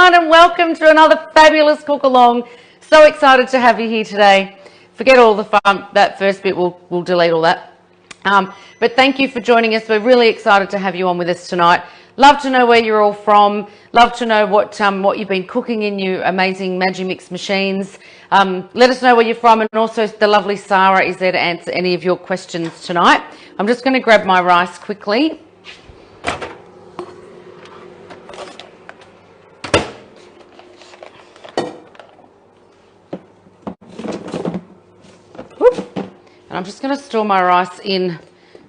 everyone, and welcome to another fabulous cook along. So excited to have you here today. Forget all the fun, that first bit, we'll delete all that. But thank you for joining us. We're really excited to have you on with us tonight. Love to know where you're all from. Love to know what you've been cooking in your amazing Magimix machines. Let us know where you're from, and also the lovely Sarah is there to answer any of your questions tonight. I'm just going to grab my rice quickly. And I'm just going to store my rice in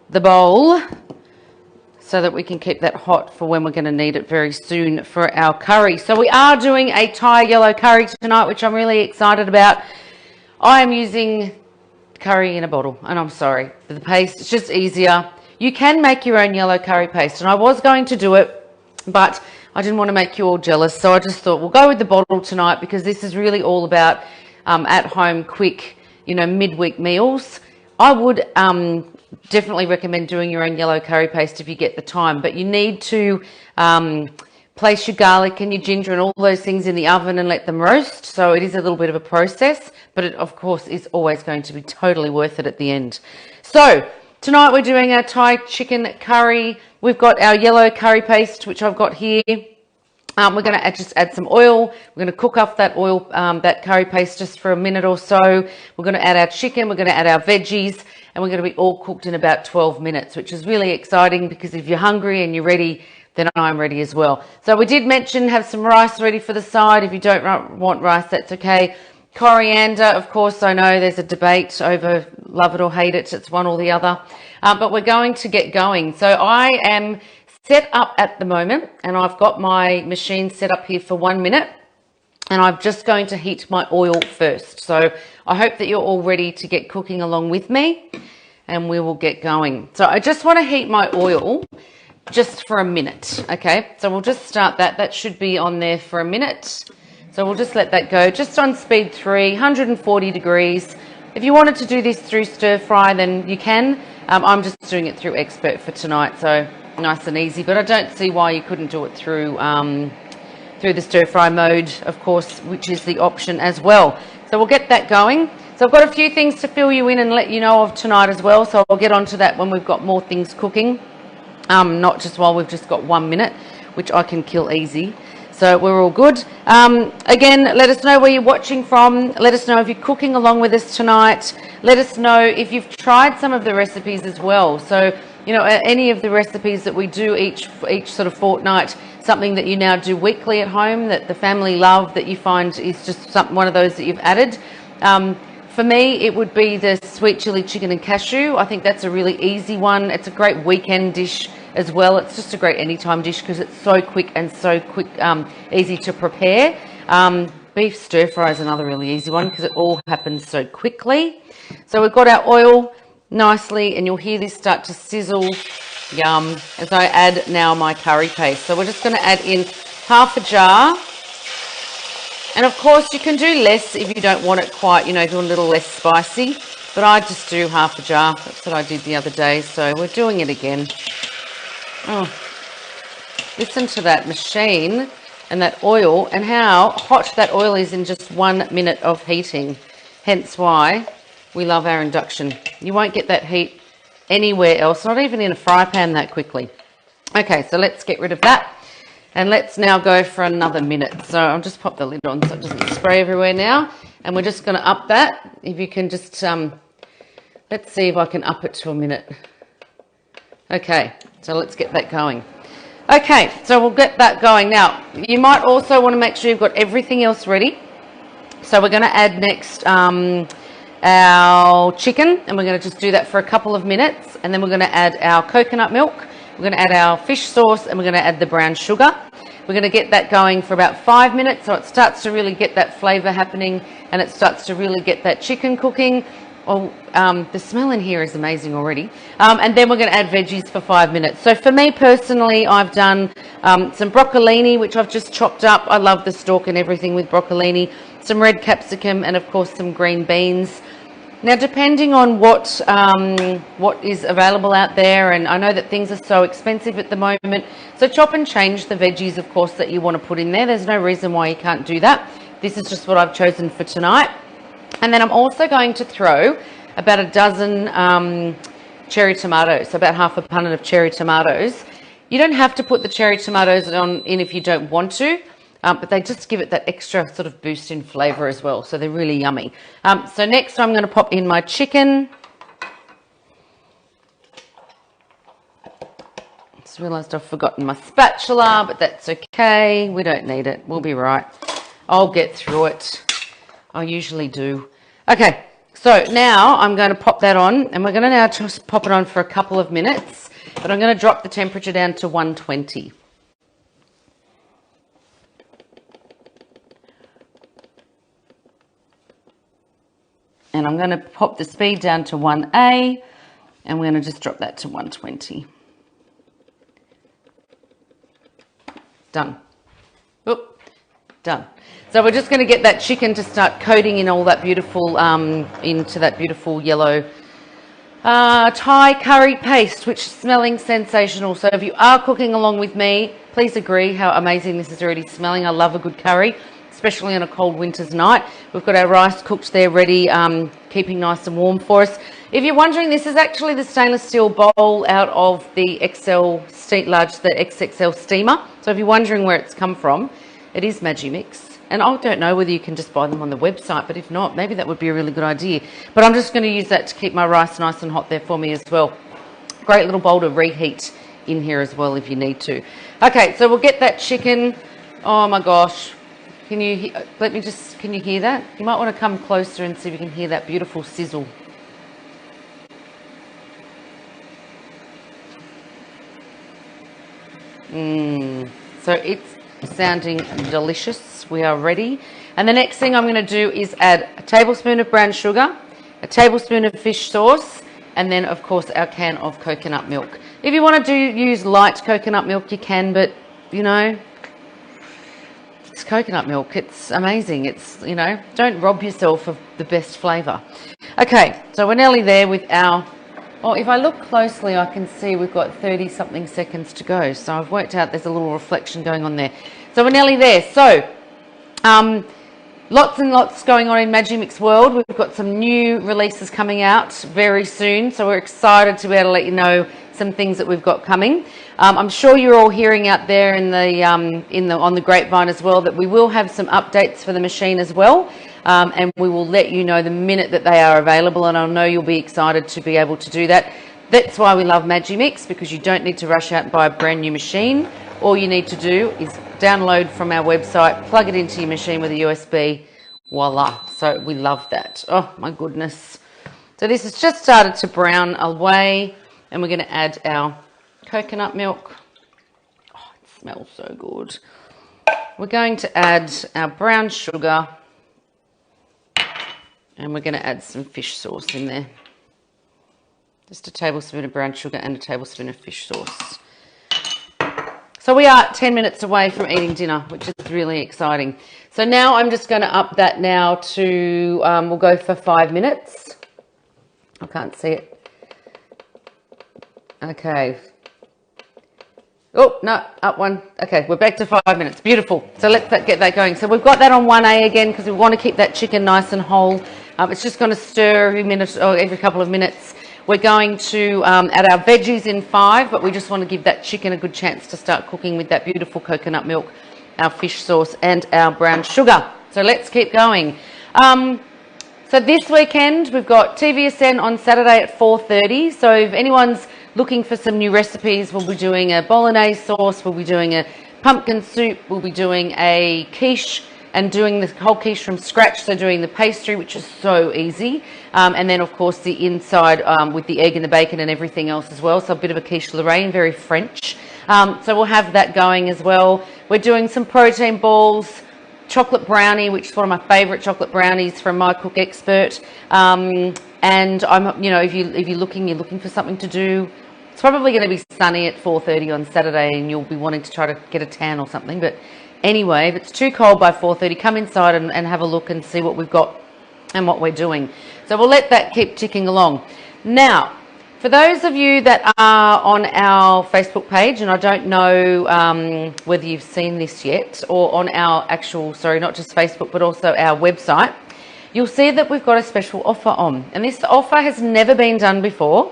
the bowl so that we can keep that hot for when we're going to need it very soon for our curry. So we are doing a Thai yellow curry tonight, which I'm really excited about. I am using curry in a bottle, and I'm sorry for the paste. It's just easier. You can make your own yellow curry paste, and I was going to do it, but I didn't want to make you all jealous. So I just thought we'll go with the bottle tonight, because this is really all about at-home, quick, midweek meals. I would definitely recommend doing your own yellow curry paste if you get the time, but you need to place your garlic and your ginger and all those things in the oven and let them roast. So it is a little bit of a process, but it of course is always going to be totally worth it at the end. So tonight we're doing our Thai chicken curry. We've got our yellow curry paste, which I've got here. We're going to just add some oil. We're going to cook off that oil, that curry paste, just for a minute or so. We're going to add our chicken. We're going to add our veggies, and we're going to be all cooked in about 12 minutes, which is really exciting, because if you're hungry and you're ready, then I'm ready as well. So we did mention have some rice ready for the side. If you don't want rice, that's okay. Coriander, of course, I know there's a debate over love it or hate it. It's one or the other. But we're going to get going. So I am set up at the moment, and I've got my machine set up here for 1 minute, and I'm just going to heat my oil first. So I hope that you're all ready to get cooking along with me, and we will get going. So I just want to heat my oil just for a minute. Okay, so we'll just start that should be on there for a minute. So we'll just let that go just on speed 3, 140 degrees. If you wanted to do this through stir fry, then you can. I'm just doing it through Expert for tonight, so nice and easy, but I don't see why you couldn't do it through the stir fry mode, of course, which is the option as well. So we'll get that going. So I've got a few things to fill you in and let you know of tonight as well, so I'll get onto that when we've got more things cooking, not just while we've just got 1 minute, which I can kill easy. So we're all good. Again, let us know where you're watching from. Let us know if you're cooking along with us tonight. Let us know if you've tried some of the recipes as well. So any of the recipes that we do each sort of fortnight, something that you now do weekly at home that the family love, that you find is just one of those that you've added. For me, it would be the sweet chili chicken and cashew. I think that's a really easy one. It's a great weekend dish as well. It's just a great anytime dish because it's so quick and easy to prepare. Beef stir fry is another really easy one because it all happens so quickly. So we've got our oil nicely, and you'll hear this start to sizzle, yum, as I add now my curry paste. So we're just going to add in half a jar, and of course you can do less if you don't want it quite, if you want a little less spicy, but I just do half a jar. That's what I did the other day, so we're doing it again. Oh, listen to that machine and that oil, and how hot that oil is in just 1 minute of heating, hence why we love our induction. You won't get that heat anywhere else, not even in a fry pan that quickly. Okay, so let's get rid of that. And let's now go for another minute. So I'll just pop the lid on so it doesn't spray everywhere now. And we're just going to up that. If you can just, let's see if I can up it to a minute. Okay, so let's get that going. Okay, so we'll get that going. Now, you might also want to make sure you've got everything else ready. So we're going to add next our chicken, and we're going to just do that for a couple of minutes, and then we're going to add our coconut milk, we're going to add our fish sauce, and we're going to add the brown sugar. We're going to get that going for about 5 minutes, so it starts to really get that flavour happening, and it starts to really get that chicken cooking. Oh, the smell in here is amazing already. And then we're going to add veggies for 5 minutes. So for me personally, I've done some broccolini, which I've just chopped up. I love the stalk and everything with broccolini. Some red capsicum, and of course some green beans. Now, depending on what is available out there, and I know that things are so expensive at the moment, so chop and change the veggies, of course, that you want to put in there. There's no reason why you can't do that. This is just what I've chosen for tonight. And then I'm also going to throw about a dozen cherry tomatoes, so about half a punnet of cherry tomatoes. You don't have to put the cherry tomatoes in if you don't want to. But they just give it that extra sort of boost in flavour as well. So they're really yummy. So next I'm going to pop in my chicken. Just realised I've forgotten my spatula, but that's okay. We don't need it. We'll be right. I'll get through it. I usually do. Okay, so now I'm going to pop that on, and we're going to now just pop it on for a couple of minutes. But I'm going to drop the temperature down to 120. And I'm going to pop the speed down to 1A, and we're going to just drop that to 120. Done. Oop, done. So we're just going to get that chicken to start coating in all that beautiful, into that beautiful yellow Thai curry paste, which is smelling sensational. So if you are cooking along with me, please agree how amazing this is already smelling. I love a good curry, especially on a cold winter's night. We've got our rice cooked there ready, keeping nice and warm for us. If you're wondering, this is actually the stainless steel bowl out of the XXL steamer. So if you're wondering where it's come from, it is Magimix. And I don't know whether you can just buy them on the website, but if not, maybe that would be a really good idea. But I'm just going to use that to keep my rice nice and hot there for me as well. Great little bowl to reheat in here as well if you need to. Okay, so we'll get that chicken. Oh my gosh. Can you hear that? You might want to come closer and see if you can hear that beautiful sizzle. So it's sounding delicious. We are ready. And the next thing I'm going to do is add a tablespoon of brown sugar, a tablespoon of fish sauce, and then of course our can of coconut milk. If you want to use light coconut milk, you can, but you know, it's coconut milk. It's amazing. It's, you know, don't rob yourself of the best flavour. Okay, so we're nearly there with our, oh, if I look closely, I can see we've got 30 something seconds to go. So I've worked out there's a little reflection going on there. So we're nearly there. So lots and lots going on in Magimix world. We've got some new releases coming out very soon. So we're excited to be able to let you know some things that we've got coming. I'm sure you're all hearing out there in the on the grapevine as well that we will have some updates for the machine as well, and we will let you know the minute that they are available, and I know you'll be excited to be able to do that. That's why we love Magimix, because you don't need to rush out and buy a brand new machine. All you need to do is download from our website, plug it into your machine with a USB, voila. So we love that. Oh my goodness. So this has just started to brown away, and we're going to add our coconut milk. Oh, it smells so good. We're going to add our brown sugar, and we're going to add some fish sauce in there. Just a tablespoon of brown sugar and a tablespoon of fish sauce. So we are 10 minutes away from eating dinner, which is really exciting. So now I'm just going to up that now to, we'll go for 5 minutes. I can't see it. Okay. Oh, no, up one. Okay, we're back to 5 minutes. Beautiful. So let's get that going. So we've got that on 1A again because we want to keep that chicken nice and whole. It's just going to stir every minute or every couple of minutes. We're going to add our veggies in 5, but we just want to give that chicken a good chance to start cooking with that beautiful coconut milk, our fish sauce, and our brown sugar. So let's keep going. So this weekend, we've got TVSN on Saturday at 4:30. So if anyone's looking for some new recipes, we'll be doing a bolognese sauce, we'll be doing a pumpkin soup, we'll be doing a quiche, and doing the whole quiche from scratch, so doing the pastry, which is so easy, and then of course the inside with the egg and the bacon and everything else as well, so a bit of a quiche Lorraine, very French. So we'll have that going as well. We're doing some protein balls, chocolate brownie, which is one of my favourite chocolate brownies from My Cook Expert, and I'm, you know, if you're looking for something to do. It's probably going to be sunny at 4:30 on Saturday, and you'll be wanting to try to get a tan or something, but anyway, if it's too cold by 4:30, come inside and have a look and see what we've got and what we're doing. So we'll let that keep ticking along. Now, for those of you that are on our Facebook page, and I don't know whether you've seen this yet, or on our actual, sorry, not just Facebook, but also our website, you'll see that we've got a special offer on. And this offer has never been done before,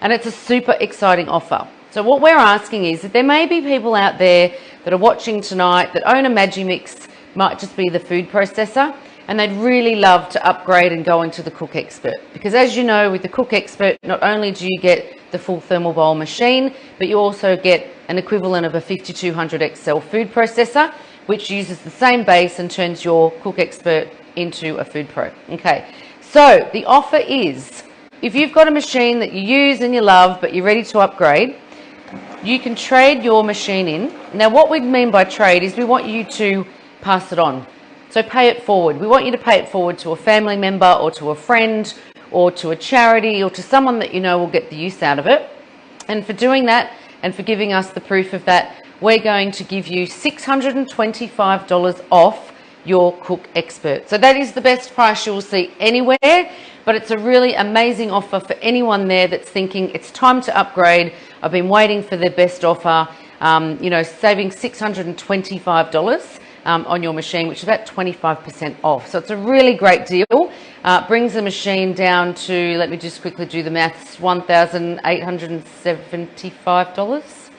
and it's a super exciting offer. So what we're asking is that there may be people out there that are watching tonight that own a Magimix, might just be the food processor, and they'd really love to upgrade and go into the Cook Expert. Because as you know, with the Cook Expert, not only do you get the full thermal bowl machine, but you also get an equivalent of a 5200 XL food processor, which uses the same base and turns your Cook Expert into a Food Pro. Okay, so the offer is, if you've got a machine that you use and you love, but you're ready to upgrade, you can trade your machine in. Now, what we mean by trade is we want you to pass it on. So pay it forward. We want you to pay it forward to a family member or to a friend or to a charity or to someone that you know will get the use out of it. And for doing that and for giving us the proof of that, we're going to give you $625 off your Cook Expert. So that is the best price you will see anywhere, but it's a really amazing offer for anyone there that's thinking it's time to upgrade. I've been waiting for the best offer, you know, saving $625 on your machine, which is about 25% off. So it's a really great deal. Brings the machine down to, let me just quickly do the maths, $1,875.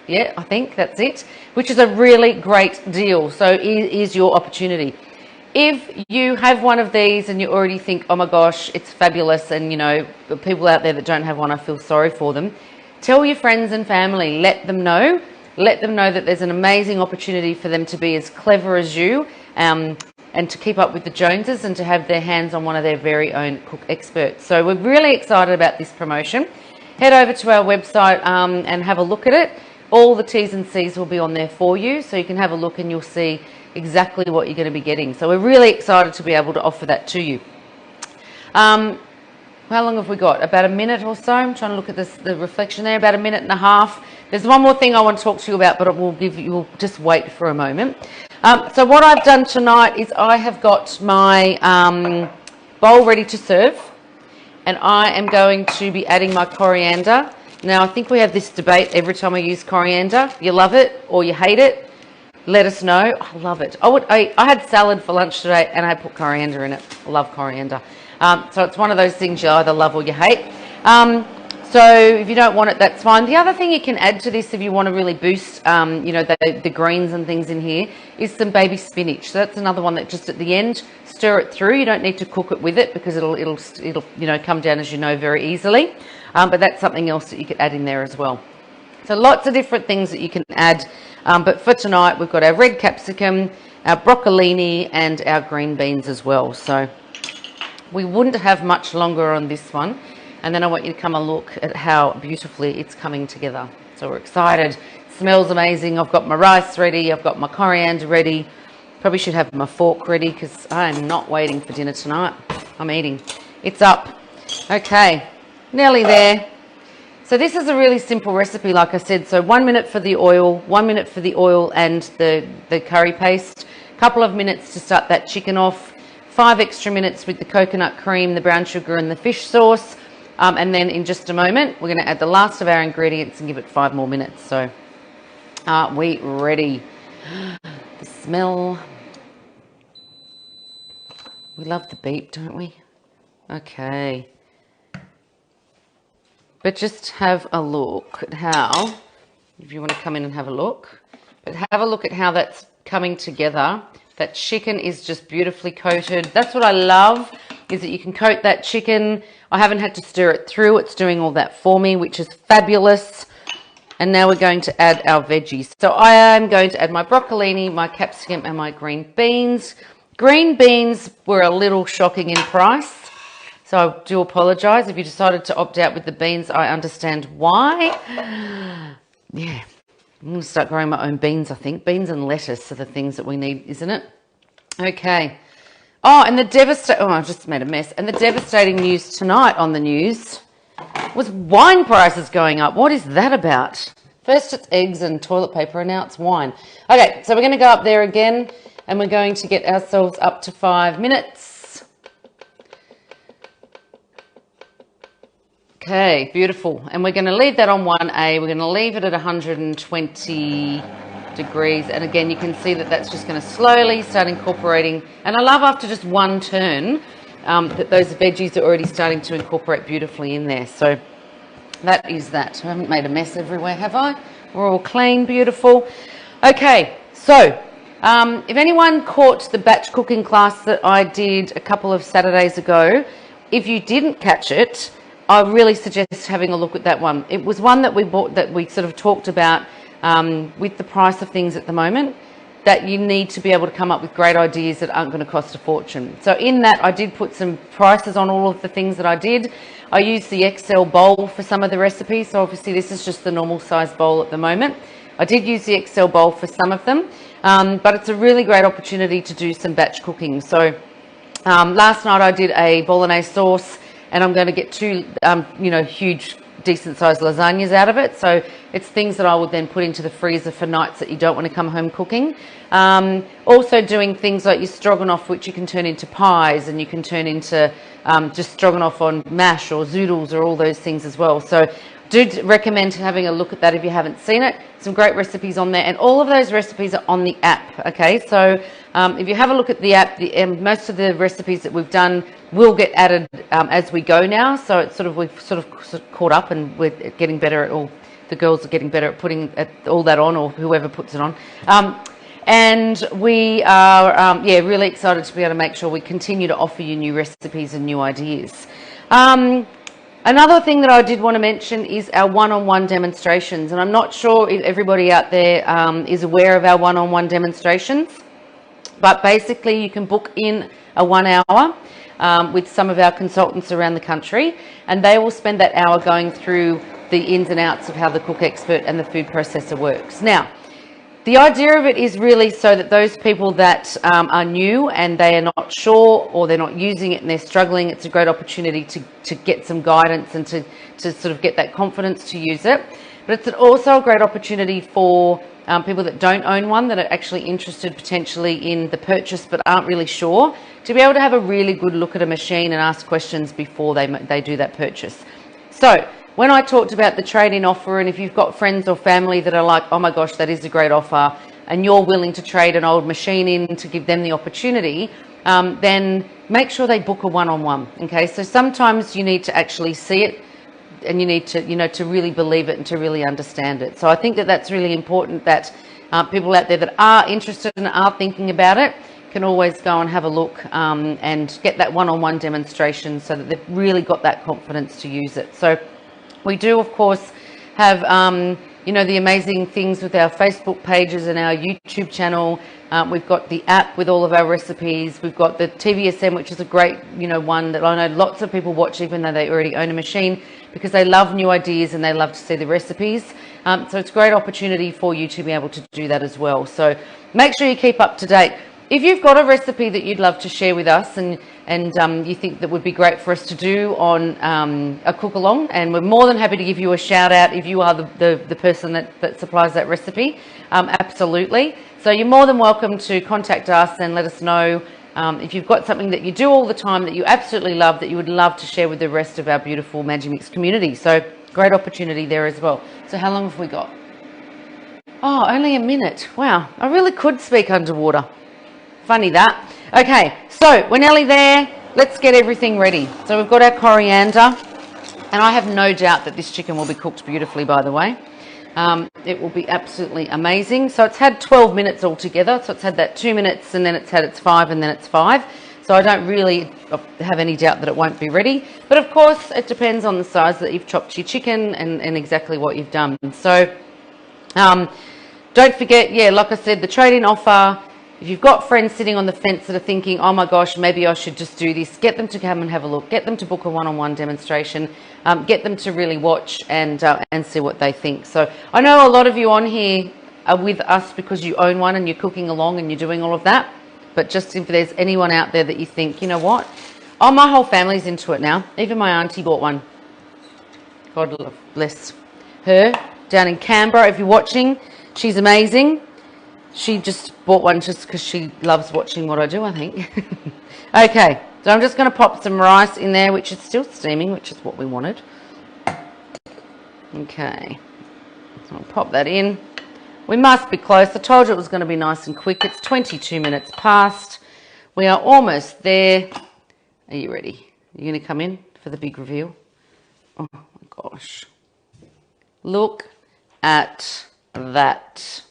Yeah, I think that's it, which is a really great deal. So here's your opportunity. If you have one of these and you already think, oh my gosh, it's fabulous, and you know, the people out there that don't have one, I feel sorry for them, tell your friends and family, let them know that there's an amazing opportunity for them to be as clever as you, and to keep up with the Joneses and to have their hands on one of their very own Cook Experts. So we're really excited about this promotion. Head over to our website and have a look at it. All the T's and C's will be on there for you, so you can have a look and you'll see exactly what you're going to be getting. So we're really excited to be able to offer that to you. How long have we got? About a minute or so. I'm trying to look at the reflection there. About a minute and a half. There's one more thing I want to talk to you about, but we'll just wait for a moment. So what I've done tonight is I have got my bowl ready to serve, and I am going to be adding my coriander. Now, I think we have this debate every time I use coriander. You love it or you hate it. Let us know. I love it. I had salad for lunch today and I put coriander in it. I love coriander. So it's one of those things you either love or you hate. So if you don't want it, that's fine. The other thing you can add to this if you want to really boost, you know, the greens and things in here is some baby spinach. So that's another one that just at the end, stir it through. You don't need to cook it with it because it'll you know, come down, as you know, very easily. But that's something else that you could add in there as well. So lots of different things that you can add. But for tonight, we've got our red capsicum, our broccolini, and our green beans as well. So we wouldn't have much longer on this one. And then I want you to come and look at how beautifully it's coming together. So we're excited. It smells amazing. I've got my rice ready. I've got my coriander ready. Probably should have my fork ready because I'm not waiting for dinner tonight. I'm eating. It's up. Okay, nearly there. So this is a really simple recipe, like I said. So 1 minute for the oil, 1 minute for the oil and the curry paste, a couple of minutes to start that chicken off, 5 extra minutes with the coconut cream, the brown sugar and the fish sauce. And then in just a moment, we're going to add the last of our ingredients and give it 5 more minutes. So are we ready? The smell. We love the beep, don't we? Okay. But just have a look at how, if you want to come in and have a look, but have a look at how that's coming together. That chicken is just beautifully coated. That's what I love, is that you can coat that chicken. I haven't had to stir it through. It's doing all that for me, which is fabulous. And now we're going to add our veggies. So I am going to add my broccolini, my capsicum, and my green beans. Green beans were a little shocking in price. So I do apologise. If you decided to opt out with the beans, I understand why. Yeah, I'm going to start growing my own beans, I think. Beans and lettuce are the things that we need, isn't it? Okay. Oh, and I just made a mess. And the devastating news tonight on the news was wine prices going up. What is that about? First it's eggs and toilet paper, and now it's wine. Okay, so we're going to go up there again, and we're going to get ourselves up to 5 minutes. Okay, beautiful. And we're going to leave that on 1A. We're going to leave it at 120 degrees. And again, you can see that that's just going to slowly start incorporating. And I love after just one turn that those veggies are already starting to incorporate beautifully in there. So that is that. I haven't made a mess everywhere, have I? We're all clean, beautiful. Okay, so if anyone caught the batch cooking class that I did a couple of Saturdays ago, if you didn't catch it, I really suggest having a look at that one. It was one that we bought, that we sort of talked about with the price of things at the moment, that you need to be able to come up with great ideas that aren't going to cost a fortune. So in that, I did put some prices on all of the things that I did. I used the XL bowl for some of the recipes. So obviously this is just the normal size bowl at the moment. I did use the XL bowl for some of them, but it's a really great opportunity to do some batch cooking. So last night I did a bolognese sauce, and I'm going to get two, huge, decent-sized lasagnas out of it. So it's things that I would then put into the freezer for nights that you don't want to come home cooking. Also doing things like your stroganoff, which you can turn into pies, and you can turn into just stroganoff on mash or zoodles or all those things as well. So do recommend having a look at that if you haven't seen it. Some great recipes on there, and all of those recipes are on the app. Okay, so if you have a look at the app, most of the recipes that we've done will get added as we go now. So it's we've sort of caught up, and we're getting better at all. The girls are getting better at putting all that on, or whoever puts it on. And we are really excited to be able to make sure we continue to offer you new recipes and new ideas. Another thing that I did want to mention is our one-on-one demonstrations, and I'm not sure if everybody out there is aware of our one-on-one demonstrations, but basically you can book in a 1 hour with some of our consultants around the country, and they will spend that hour going through the ins and outs of how the Cook Expert and the food processor works. Now, the idea of it is really so that those people that are new and they are not sure, or they're not using it and they're struggling, it's a great opportunity to get some guidance and to sort of get that confidence to use it. But it's also a great opportunity for people that don't own one, that are actually interested potentially in the purchase but aren't really sure, to be able to have a really good look at a machine and ask questions before they do that purchase. So when I talked about the trade-in offer, and if you've got friends or family that are like, oh my gosh, that is a great offer, and you're willing to trade an old machine in to give them the opportunity, then make sure they book a one-on-one. Okay, so sometimes you need to actually see it, and you need to, to really believe it and to really understand it. So I think that that's really important, that people out there that are interested and are thinking about it can always go and have a look and get that one-on-one demonstration, so that they've really got that confidence to use it. So we do, of course, have, the amazing things with our Facebook pages and our YouTube channel. We've got the app with all of our recipes. We've got the Tbsp, which is a great, one that I know lots of people watch, even though they already own a machine, because they love new ideas and they love to see the recipes. So it's a great opportunity for you to be able to do that as well. So make sure you keep up to date. If you've got a recipe that you'd love to share with us, and you think that would be great for us to do on a cook-along, and we're more than happy to give you a shout out if you are the person that supplies that recipe, absolutely. So you're more than welcome to contact us and let us know if you've got something that you do all the time that you absolutely love, that you would love to share with the rest of our beautiful Magimix community. So great opportunity there as well. So how long have we got? Oh, only a minute. Wow, I really could speak underwater. Funny that. Okay, so we're nearly there. Let's get everything ready. So we've got our coriander, and I have no doubt that this chicken will be cooked beautifully, by the way. It will be absolutely amazing. So it's had 12 minutes altogether. So it's had that 2 minutes, and then it's had its 5, and then it's 5. So I don't really have any doubt that it won't be ready. But of course, it depends on the size that you've chopped your chicken and exactly what you've done. So don't forget, like I said, the trade-in offer. If you've got friends sitting on the fence that are thinking, oh my gosh, maybe I should just do this, get them to come and have a look, get them to book a one-on-one demonstration, get them to really watch and see what they think. So I know a lot of you on here are with us because you own one and you're cooking along and you're doing all of that. But just if there's anyone out there that you think, you know what, oh, my whole family's into it now. Even my auntie bought one. God bless her, down in Canberra. If you're watching, she's amazing. She just bought one just because she loves watching what I do, I think. Okay, so I'm just going to pop some rice in there, which is still steaming, which is what we wanted. Okay, so I'll pop that in. We must be close. I told you it was going to be nice and quick. It's 22 minutes past. We are almost there. Are you ready? Are you going to come in for the big reveal? Oh my gosh. Look at that.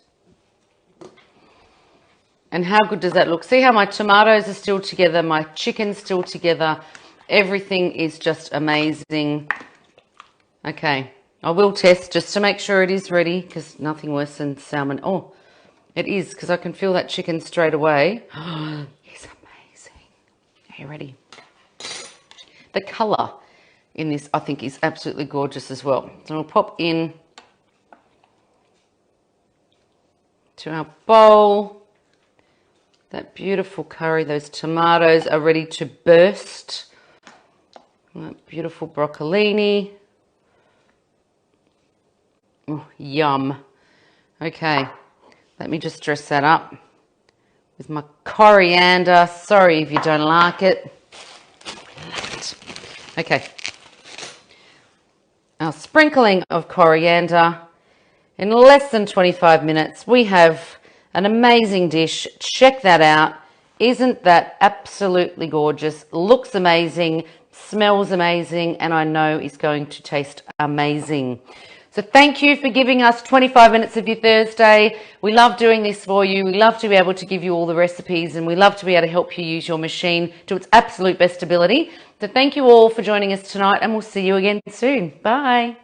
And how good does that look? See how my tomatoes are still together, my chicken's still together. Everything is just amazing. Okay, I will test just to make sure it is ready, because nothing worse than salmon. Oh, it is, because I can feel that chicken straight away. It's amazing. Are you ready? The colour in this, I think, is absolutely gorgeous as well. So we'll pop in to our bowl. That beautiful curry, those tomatoes are ready to burst. That beautiful broccolini. Oh, yum. Okay, let me just dress that up with my coriander. Sorry if you don't like it. Okay, our sprinkling of coriander. In less than 25 minutes, we have an amazing dish. Check that out. Isn't that absolutely gorgeous? Looks amazing, smells amazing, and I know is going to taste amazing. So thank you for giving us 25 minutes of your Thursday. We love doing this for you. We love to be able to give you all the recipes, and we love to be able to help you use your machine to its absolute best ability. So thank you all for joining us tonight, and we'll see you again soon. Bye.